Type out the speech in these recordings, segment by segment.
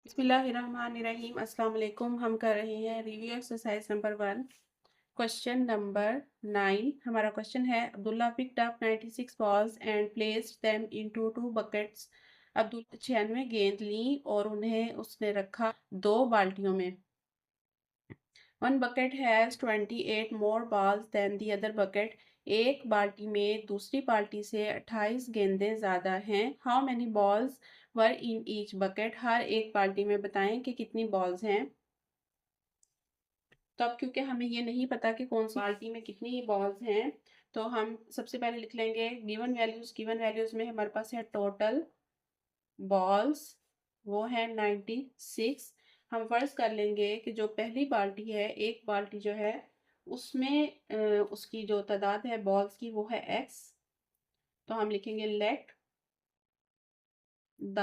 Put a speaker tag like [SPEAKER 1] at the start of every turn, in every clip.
[SPEAKER 1] बिस्मिल्लाहिर्रहमानिर्रहीम। अस्सलाम वालेकुम। हम कर रहे हैं review exercise number 1, question number 9। हमारा क्वेश्चन है Abdullah picked up 96 balls and placed them into 2 buckets। Abdullah 96 गेंद ली और उन्हें उसने रखा 2 बाल्टियों में। One bucket has 28 more balls than the other bucket। एक बाल्टी में दूसरी बाल्टी से 28 गेंदें ज़्यादा हैं। How many balls were in each bucket। हर एक बाल्टी में बताएं कि कितनी बॉल्स हैं। तो अब क्योंकि हमें ये नहीं पता कि कौन सी बाल्टी में कितनी बॉल्स हैं, तो हम सबसे पहले लिख लेंगे गिवन वैल्यूज में हमारे पास है टोटल बॉल्स, वो है 96। हम फर्ज कर लेंगे कि जो पहली बाल्टी है, एक बाल्टी जो है उसमें उसकी जो तादाद है बॉल्स की वो है x। तो हम लिखेंगे let the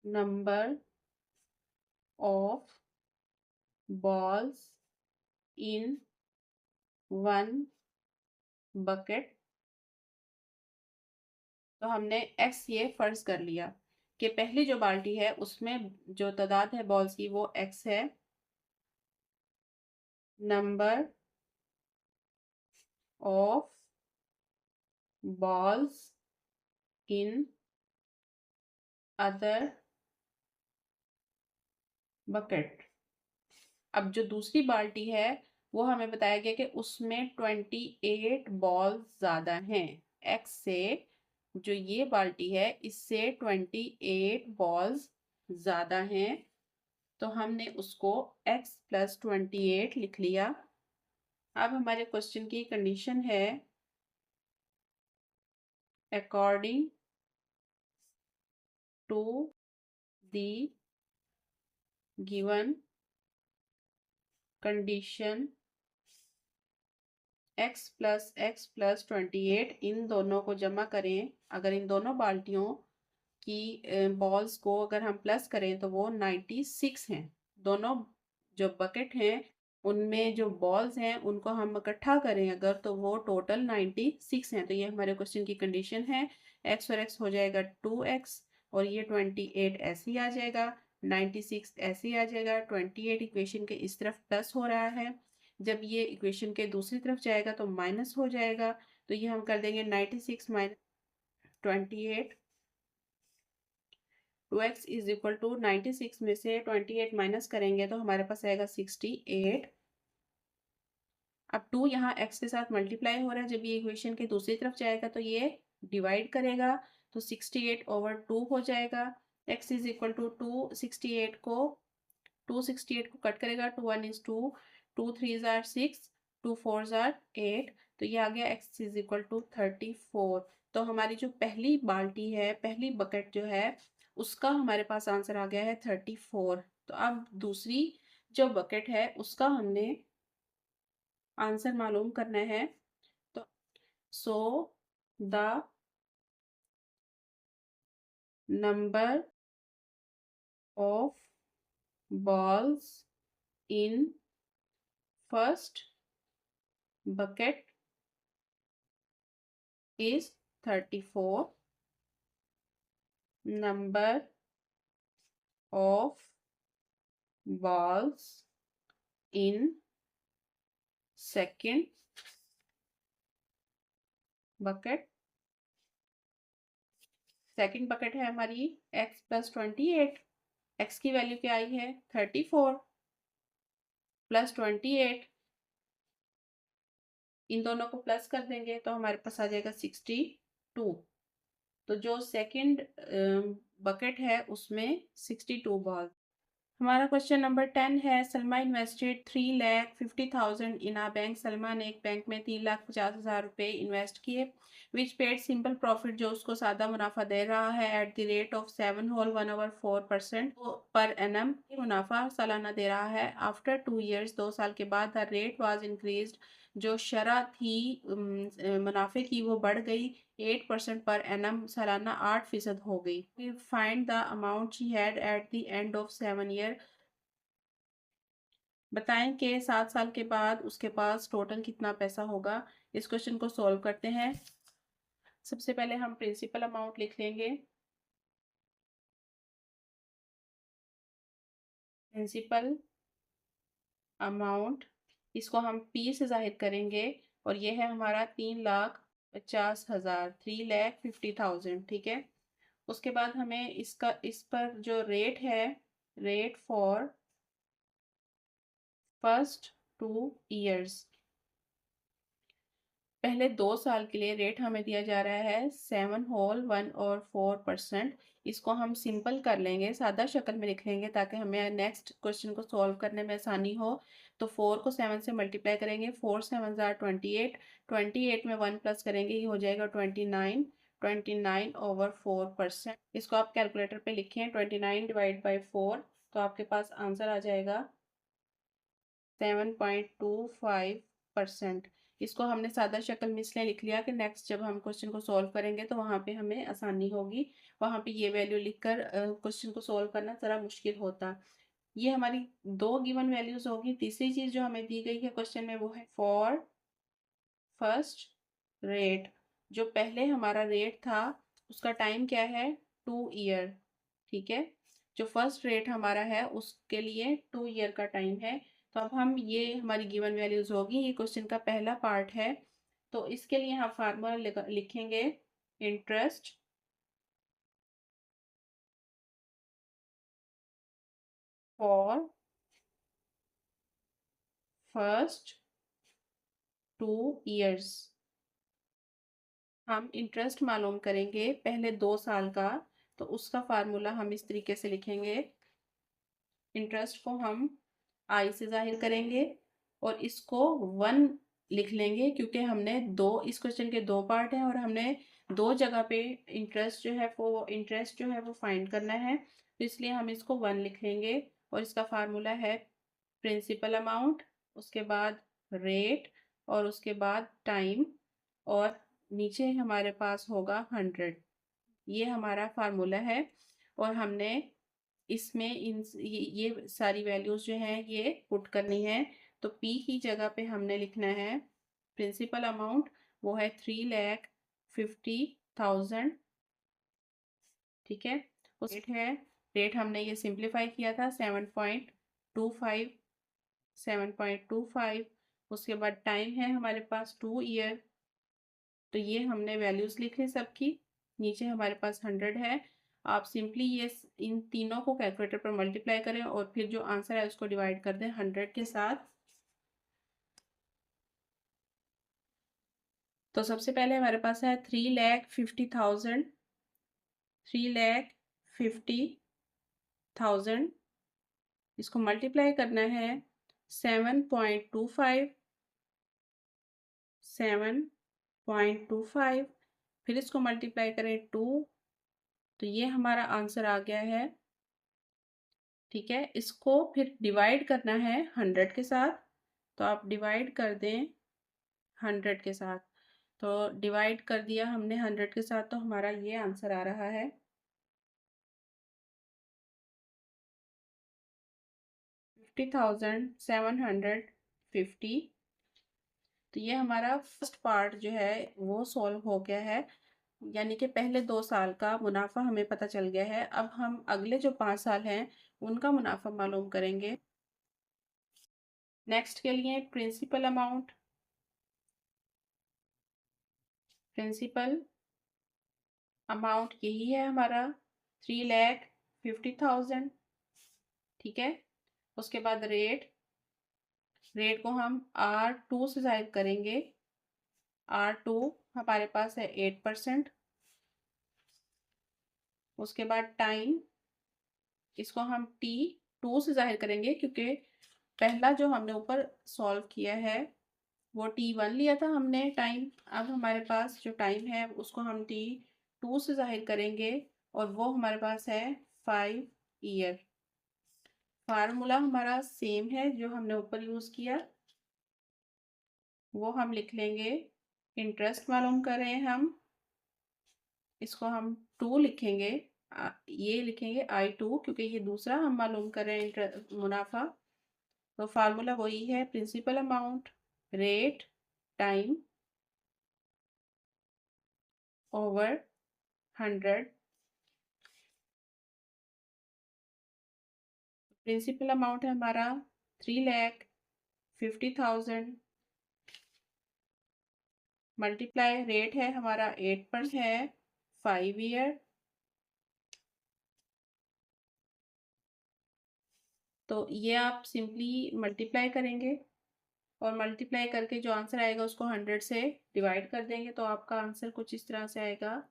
[SPEAKER 1] number of balls in one bucket. तो हमने x ये फर्ज कर लिया कि पहली जो बाल्टी है उसमें जो तादाद है बॉल्स की वो x है। Number of balls in other bucket. अब जो दूसरी बाल्टी है वो हमें बताया गया कि उसमें 28 बॉल्स ज़्यादा हैं x से। जो ये बाल्टी है इससे 28 बॉल्स ज़्यादा हैं, तो हमने उसको x प्लस 28 लिख लिया। अब हमारे क्वेश्चन की कंडीशन है according to the given condition x plus 28, इन दोनों को जमा करें। अगर इन दोनों बाल्टियों की बॉल्स को अगर हम प्लस करें तो वो 96 हैं। दोनों जो बकेट हैं उनमें जो बॉल्स हैं उनको हम इकट्ठा करें अगर, तो वो टोटल 96 हैं। तो ये हमारे क्वेश्चन की कंडीशन है। x और x हो जाएगा 2x, और ये 28 ऐसे ही आ जाएगा, 96 ऐसे ही आ जाएगा। 28 इक्वेशन के इस तरफ प्लस हो रहा है, जब ये इक्वेशन के दूसरी तरफ जाएगा तो माइनस हो जाएगा। तो ये हम कर देंगे 96 minus 28। 2x is equal to 96 में से 28 माइनस करेंगे तो हमारे पास आएगा 68। अब 2 यहाँ x के साथ मल्टीप्लाई हो रहा है, जब ये इक्वेशन के दूसरी तरफ जाएगा तो ये डिवाइड करेगा, तो 68/2 हो जाएगा। x इज इक्वल टू 268 को कट करेगा, 2 1 इज 2, 2 3 जार 6, 2 4 जार 8, तो ये आ गया x इज इक्वल टू 34। तो हमारी जो पहली बाल्टी है, पहली बकेट जो है, उसका हमारे पास आंसर आ गया है 34। तो अब दूसरी जो बकेट है उसका हमने आंसर मालूम करना है। तो so the number of balls in first bucket is 34। Number of balls in second bucket। Second bucket है हमारी x प्लस 28। x की वैल्यू क्या आई है 34 प्लस 28, इन दोनों को प्लस कर देंगे तो हमारे पास आ जाएगा 62। तो जो सेकंड बकेट है उसमें 62 बॉल। हमारा क्वेश्चन नंबर 10 है सलमा इन्वेस्टेड 3,50,000 इन आ बैंक। सलमा ने एक बैंक में 3,50,000 रुपये इन्वेस्ट किए, विच पेड सिंपल प्रॉफिट, जो उसको सादा मुनाफा दे रहा है, at the rate of 7/1/4% per annum. मुनाफा सालाना दे रहा है। आफ्टर 2 years, 2 साल के बाद, द रेट वाज इंक्रीज्ड, जो शरह थी मुनाफे की वो बढ़ गई 8% पर एनम, सालाना 8% हो गई। Find the amount she had at the end of 7 year। बताएं कि 7 साल के बाद उसके पास टोटल कितना पैसा होगा। इस क्वेश्चन को सॉल्व करते हैं। सबसे पहले हम प्रिंसिपल अमाउंट लिख लेंगे। प्रिंसिपल अमाउंट, इसको हम पी से जाहिर करेंगे और ये है हमारा 3,50,000, 3,50,000, ठीक है। उसके बाद हमें इसका इस पर जो रेट है, रेट फॉर फर्स्ट 2 इयर्स, पहले 2 साल के लिए रेट हमें दिया जा रहा है 7 होल 1 और 4%। इसको हम सिंपल कर लेंगे, सादा शक्ल में लिख लेंगे ताकि हमें नेक्स्ट क्वेश्चन को सॉल्व करने में आसानी हो। तो 4 को 7 से मल्टीप्लाई करेंगे, 4 7 ज़ार 28, 28 में 1 प्लस करेंगे, ये हो जाएगा 29, 29/4%। इसको आप कैलकुलेटर पे लिखें, 29 डिवाइड बाई 4, तो आपके पास आंसर आ जाएगा 7.25%। इसको हमने सादा शक्ल में इसलिए लिख लिया कि नेक्स्ट जब हम क्वेश्चन को सॉल्व करेंगे तो वहाँ पे हमें आसानी होगी, वहाँ पे ये वैल्यू लिखकर क्वेश्चन को सॉल्व करना ज़रा मुश्किल होता। ये हमारी 2 गिवन वैल्यूज होगी। तीसरी चीज़ जो हमें दी गई है क्वेश्चन में वो है फॉर फर्स्ट रेट। जो पहले हमारा रेट था उसका टाइम क्या है, 2 ईयर, ठीक है। जो फर्स्ट रेट हमारा है उसके लिए 2 ईयर का टाइम है। तो अब हम, ये हमारी गिवन वैल्यूज होगी, ये क्वेश्चन का पहला पार्ट है। तो इसके लिए हम फार्मूला लिखेंगे, इंटरेस्ट फॉर फर्स्ट 2 इयर्स। हम इंटरेस्ट मालूम करेंगे पहले 2 साल का, तो उसका फार्मूला हम इस तरीके से लिखेंगे। इंटरेस्ट को हम आई से जाहिर करेंगे और इसको 1 लिख लेंगे क्योंकि हमने इस क्वेश्चन के 2 पार्ट हैं और हमने 2 जगह पे इंटरेस्ट जो है वो फाइंड करना है, तो इसलिए हम इसको 1 लिख लेंगे। और इसका फार्मूला है प्रिंसिपल अमाउंट, उसके बाद रेट, और उसके बाद टाइम, और नीचे हमारे पास होगा 100। ये हमारा फार्मूला है। और हमने इसमें ये सारी वैल्यूज जो हैं ये पुट करनी है। तो पी की जगह पे हमने लिखना है प्रिंसिपल अमाउंट, वो है 3,50,000, ठीक है। उस रेट है, रेट हमने ये सिंप्लीफाई किया था 7.25, 7.25। उसके बाद टाइम है हमारे पास 2 ईयर, तो ये हमने वैल्यूज लिख ली सबकी। नीचे हमारे पास 100 है। आप सिंपली ये इन तीनों को कैलकुलेटर पर मल्टीप्लाई करें और फिर जो आंसर है उसको डिवाइड कर दें 100 के साथ। तो सबसे पहले हमारे पास है 3,50,000, 3,50,000। इसको मल्टीप्लाई करना है 7.25, 7.25, फिर इसको मल्टीप्लाई करें 2, तो ये हमारा आंसर आ गया है, ठीक है। इसको फिर डिवाइड करना है 100 के साथ, तो आप डिवाइड कर दें 100 के साथ। तो डिवाइड कर दिया हमने 100 के साथ, तो हमारा ये आंसर आ रहा है 50,750। तो ये हमारा फर्स्ट पार्ट जो है वो सॉल्व हो गया है, यानी कि पहले 2 साल का मुनाफा हमें पता चल गया है। अब हम अगले जो 5 साल हैं उनका मुनाफा मालूम करेंगे। नेक्स्ट के लिए प्रिंसिपल अमाउंट, प्रिंसिपल अमाउंट यही है हमारा 3,50,000, ठीक है। उसके बाद रेट, रेट को हम R2 से जाहिर करेंगे, R2 हमारे पास है 8%। उसके बाद टाइम, इसको हम T2 से जाहिर करेंगे क्योंकि पहला जो हमने ऊपर सॉल्व किया है वो T1 लिया था हमने टाइम। अब हमारे पास जो टाइम है उसको हम T2 से जाहिर करेंगे और वो हमारे पास है 5 ईयर। फार्मूला हमारा सेम है जो हमने ऊपर यूज किया, वो हम लिख लेंगे। इंटरेस्ट मालूम करें हम, इसको हम 2 लिखेंगे, ये लिखेंगे I2 क्योंकि ये दूसरा हम मालूम कर रहे हैं मुनाफा। तो फार्मूला वही है, principal amount, rate, time over 100। Principal amount है हमारा 3,50,000 मल्टीप्लाई रेट है हमारा 8% है 5 ईयर। तो ये आप सिंपली मल्टीप्लाई करेंगे और मल्टीप्लाई करके जो आंसर आएगा उसको 100 से डिवाइड कर देंगे तो आपका आंसर कुछ इस तरह से आएगा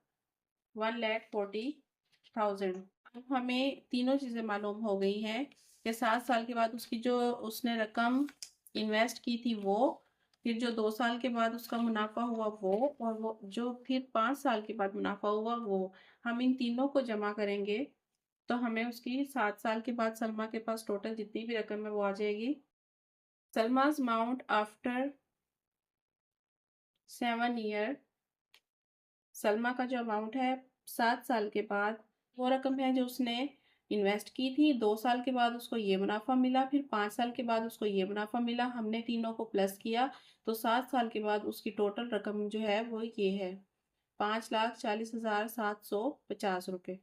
[SPEAKER 1] 1,40,000। अब हमें तीनों चीज़ें मालूम हो गई हैं कि 7 साल के बाद उसकी जो उसने रकम इन्वेस्ट की थी वो, फिर जो 2 साल के बाद उसका मुनाफा हुआ वो, और वो जो फिर 5 साल के बाद मुनाफा हुआ वो। हम इन तीनों को जमा करेंगे तो हमें उसकी 7 साल के बाद सलमा के पास टोटल जितनी भी रकम है वो आ जाएगी। सलमाज अमाउंट आफ्टर 7 ईयर, सलमा का जो अमाउंट है 7 साल के बाद, वो रकम है जो उसने इन्वेस्ट की थी। 2 साल के बाद उसको ये मुनाफा मिला, फिर 5 साल के बाद उसको ये मुनाफा मिला। हमने तीनों को प्लस किया तो 7 साल के बाद उसकी टोटल रकम जो है वो ये है 5,40,750 रुपये।